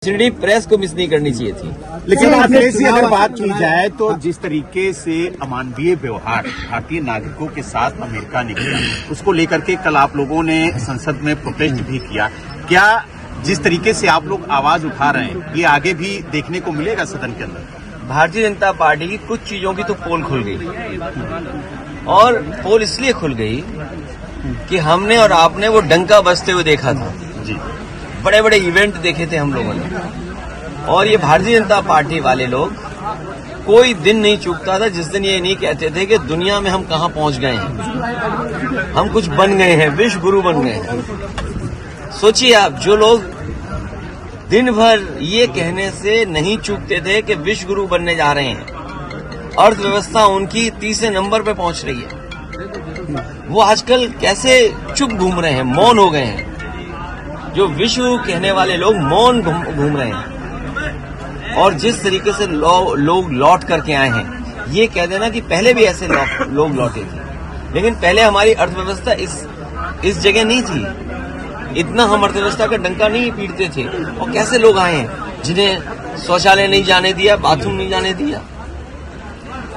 Opportunity press को miss नहीं करनी चाहिए थी। लेकिन अखिलेश जी, अगर बात की जाए तो जिस तरीके से अमानवीय व्यवहार भारतीय नागरिकों के साथ अमेरिका ने किया, उसको लेकर के कल आप लोगों ने संसद में प्रोटेस्ट भी किया। क्या जिस तरीके से आप लोग आवाज उठा रहे हैं ये आगे भी देखने को मिलेगा सदन के अंदर? भारतीय जनता पार्टी की कुछ चीजों की तो पोल खुल गई, और पोल इसलिए खुल गई कि हमने और आपने वो डंका बजते हुए देखा था जी। बड़े बड़े इवेंट देखे थे हम लोगों ने, और ये भारतीय जनता पार्टी वाले लोग कोई दिन नहीं चूकता था जिस दिन ये नहीं कहते थे कि दुनिया में हम कहां पहुंच गए हैं, हम कुछ बन गए हैं, विश्व गुरु बन गए हैं। सोचिए आप, जो लोग दिन भर ये कहने से नहीं चूकते थे कि विश्व गुरु बनने जा रहे हैं, अर्थव्यवस्था उनकी तीसरे नंबर पे पहुंच रही है, वो आजकल कैसे चुप घूम रहे हैं, मौन हो गए हैं। जो विश्व कहने वाले लोग मौन घूम रहे हैं, और जिस तरीके से लोग लौट करके आए हैं, ये कह देना कि पहले भी ऐसे लोग लौटे थे, लेकिन पहले हमारी अर्थव्यवस्था इस जगह नहीं थी, इतना हम अर्थव्यवस्था का डंका नहीं पीटते थे। और कैसे लोग आए हैं जिन्हें शौचालय नहीं जाने दिया, बाथरूम नहीं जाने दिया।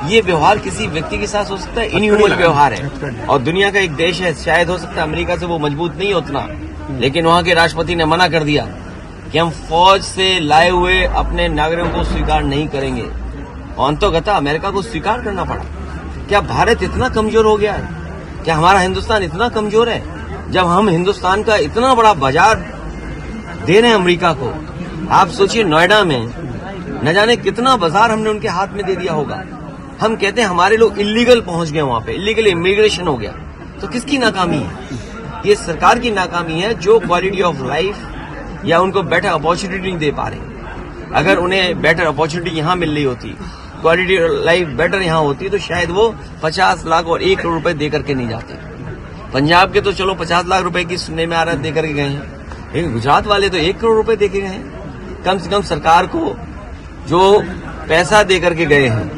ये व्यवहार किसी व्यक्ति के साथ हो सकता है, इनह्यूमन व्यवहार है। और दुनिया का एक देश है, शायद हो सकता है अमेरिका से वो मजबूत नहीं उतना, लेकिन वहां के राष्ट्रपति ने मना कर दिया कि हम फौज से लाए हुए अपने नागरिकों को स्वीकार नहीं करेंगे, और अंततः अमेरिका को स्वीकार करना पड़ा। क्या भारत इतना कमजोर हो गया है? क्या हमारा हिंदुस्तान इतना कमजोर है? जब हम हिंदुस्तान का इतना बड़ा बाजार दे रहे हैं अमेरिका को, आप सोचिए नोएडा में न जाने कितना बाजार हमने उनके हाथ में दे दिया होगा। हम कहते हैं हमारे लोग इलीगल पहुंच गए, वहां पे इलीगल इमिग्रेशन हो गया। तो किसकी नाकामी है? ये सरकार की नाकामी है, जो क्वालिटी ऑफ लाइफ या उनको बेटर अपॉर्चुनिटी नहीं दे पा रहे। अगर उन्हें बेटर अपॉर्चुनिटी यहां मिल रही होती, क्वालिटी ऑफ लाइफ बेटर यहां होती, तो शायद वो 50 लाख और 1 करोड़ रुपए दे करके नहीं जाते। पंजाब के तो चलो 50 लाख रुपए की सुनने में आ रहा है दे करके गए हैं, लेकिन गुजरात वाले तो 1 करोड़ रुपए दे के गए हैं। कम से कम सरकार को जो पैसा दे करके गए हैं,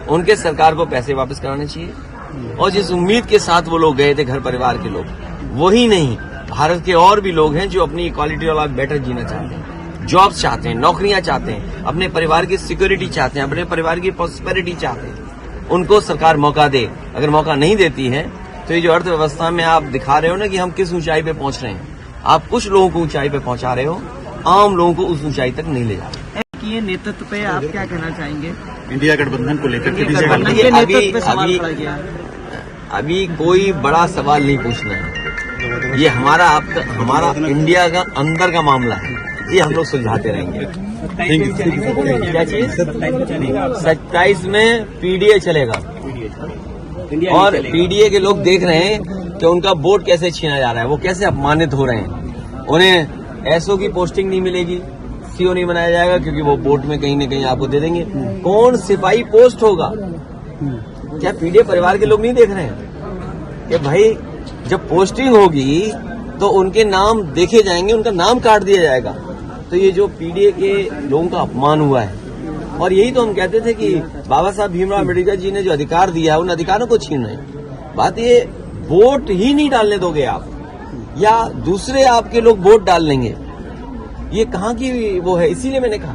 उनके सरकार को पैसे वापस कराने चाहिए। और जिस उम्मीद के साथ वो लोग गए थे, घर परिवार के लोग, वही नहीं, भारत के और भी लोग हैं जो अपनी क्वालिटी ऑफ लाइफ बेटर जीना चाहते हैं, जॉब्स चाहते हैं, नौकरियां चाहते हैं, अपने परिवार की सिक्योरिटी चाहते हैं, अपने परिवार की प्रॉस्पेरिटी चाहते हैं। उनको सरकार मौका दे। अगर मौका नहीं देती है तो ये जो अर्थव्यवस्था में आप दिखा रहे हो ना कि हम किस ऊंचाई पे पहुंच रहे हैं, आप कुछ लोगों को ऊंचाई पे पहुंचा रहे हो, आम लोगों को उस ऊंचाई तक नहीं ले जा रहे। ये नेतृत्व पे आप क्या कहना चाहेंगे? इंडिया गठबंधन को लेकर के अभी कोई बड़ा सवाल नहीं पूछना है। ये हमारा इंडिया का अंदर का मामला है, ये हम लोग सुलझाते रहेंगे। क्या चीज? 27 में पीडीए चलेगा, और पीडीए के लोग देख रहे हैं कि उनका वोट कैसे छीना जा रहा है, वो कैसे अपमानित हो रहे हैं। उन्हें एसओ की पोस्टिंग नहीं मिलेगी, सीओ नहीं बनाया जाएगा, क्योंकि वो वोट में कहीं न कहीं आपको दे देंगे। कौन सिपाही पोस्ट होगा? क्या पीडीए परिवार के लोग नहीं देख रहे हैं कि भाई जब पोस्टिंग होगी तो उनके नाम देखे जाएंगे, उनका नाम काट दिया जाएगा। तो ये जो पीडीए के लोगों का अपमान हुआ है, और यही तो हम कहते थे कि बाबा साहब भीमराव अम्बेडकर जी ने जो अधिकार दिया है, उन अधिकारों को छीन रहे हैं। बात ये, वोट ही नहीं डालने दोगे आप, या दूसरे आपके लोग वोट डाल लेंगे, ये कहाँ की वो है? इसीलिए मैंने कहा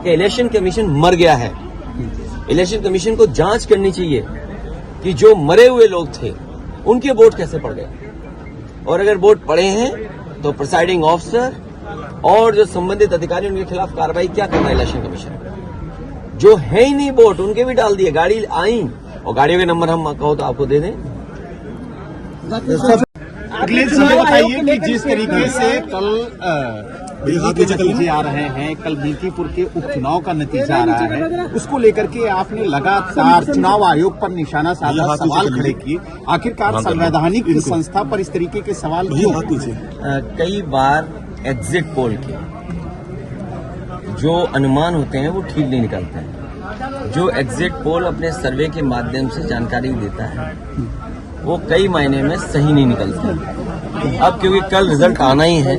कि इलेक्शन कमीशन मर गया है। इलेक्शन कमीशन को जांच करनी चाहिए कि जो मरे हुए लोग थे उनके वोट कैसे पड़ गए, और अगर वोट पड़े हैं तो प्रिसाइडिंग ऑफिसर और जो संबंधित अधिकारी उनके खिलाफ कार्रवाई क्या करना है इलेक्शन कमीशन। जो है ही नहीं वोट, उनके भी डाल दिए। गाड़ी आई और गाड़ियों के नंबर हम कहो तो आपको दे दें। अखिलेश जी, बताइए कि जिस तरीके से कल दिल्ली के नतीजे आ रहे हैं, कल मिल्कीपुर के उपचुनाव का नतीजा आ रहा है, उसको लेकर के आपने लगातार चुनाव आयोग पर निशाना साधा, सवाल खड़े किए। आखिरकार संवैधानिक संस्था पर इस तरीके के सवाल क्यों? कई बार एग्जिट पोल के जो अनुमान होते हैं वो ठीक नहीं निकलते हैं। जो एग्जिट पोल अपने सर्वे के माध्यम से जानकारी देता है, वो कई मायने में सही नहीं निकलते। अब क्योंकि कल रिजल्ट आना ही है,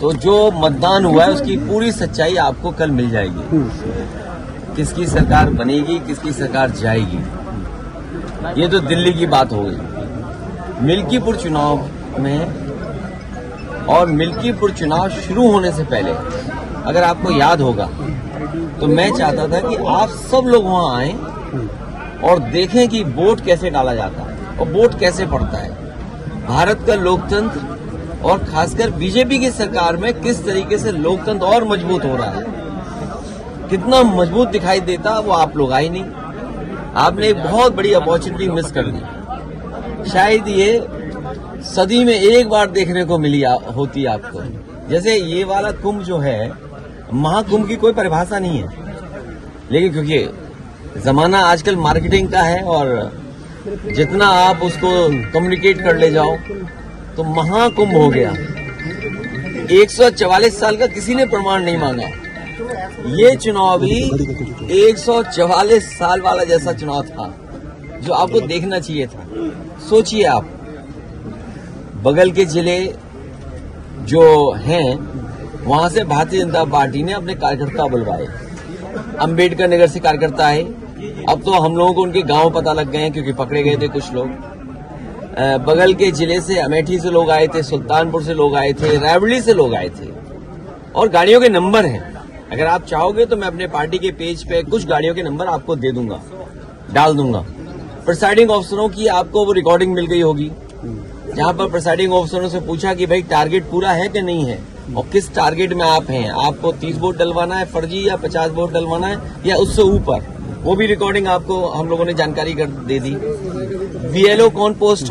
तो जो मतदान हुआ है उसकी पूरी सच्चाई आपको कल मिल जाएगी। किसकी सरकार बनेगी, किसकी सरकार जाएगी, ये तो दिल्ली की बात हो गई। मिल्कीपुर चुनाव में, और मिल्कीपुर चुनाव शुरू होने से पहले अगर आपको याद होगा तो मैं चाहता था कि आप सब लोग वहां आए और देखें कि वोट कैसे डाला जाता है और वोट कैसे पड़ता है। भारत का लोकतंत्र और खासकर बीजेपी की सरकार में किस तरीके से लोकतंत्र और मजबूत हो रहा है, कितना मजबूत दिखाई देता, वो आप लोग आए नहीं। आपने एक बहुत बड़ी अपॉर्चुनिटी मिस कर दी। शायद ये सदी में एक बार देखने को मिली होती आपको। जैसे ये वाला कुंभ जो है, महाकुंभ की कोई परिभाषा नहीं है, लेकिन क्योंकि जमाना आजकल मार्केटिंग का है और जितना आप उसको कम्युनिकेट कर ले जाओ तो महाकुंभ हो गया। 144 साल का किसी ने प्रमाण नहीं मांगा। ये चुनाव भी 144 साल वाला जैसा चुनाव था जो आपको देखना चाहिए था। सोचिए आप, बगल के जिले जो हैं वहां से भारतीय जनता पार्टी ने अपने कार्यकर्ता बुलवाए। अंबेडकर नगर से कार्यकर्ता आए। अब तो हम लोगों को उनके गांव पता लग गए हैं क्योंकि पकड़े गए थे कुछ लोग। बगल के जिले से अमेठी से लोग आए थे, सुल्तानपुर से लोग आए थे, रायबरेली से लोग आए थे और गाड़ियों के नंबर हैं। अगर आप चाहोगे तो मैं अपने पार्टी के पेज पे कुछ गाड़ियों के नंबर आपको दे दूंगा, डाल दूंगा। प्रिसाइडिंग अफसरों की आपको वो रिकॉर्डिंग मिल गई होगी जहां पर प्रिसाइडिंग अफसरों से पूछा कि भाई टारगेट पूरा है कि नहीं है और किस टारगेट में आप हैं, आपको 30 वोट डलवाना है फर्जी या 50 वोट डलवाना है या उससे ऊपर, वो भी रिकॉर्डिंग आपको हम लोगों ने जानकारी कर दे दी। बीएलओ कौन पोस्ट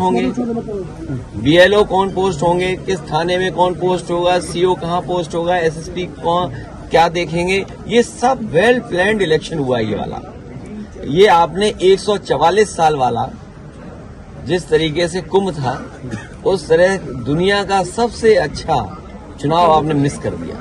होंगे, किस थाने में कौन पोस्ट होगा, सीओ कहां पोस्ट होगा, एसएसपी कौन क्या देखेंगे, ये सब वेल प्लान्ड इलेक्शन हुआ। ये वाला, ये आपने 144 साल वाला जिस तरीके से कुंभ था, उस तरह दुनिया का सबसे अच्छा चुनाव आपने मिस कर दिया।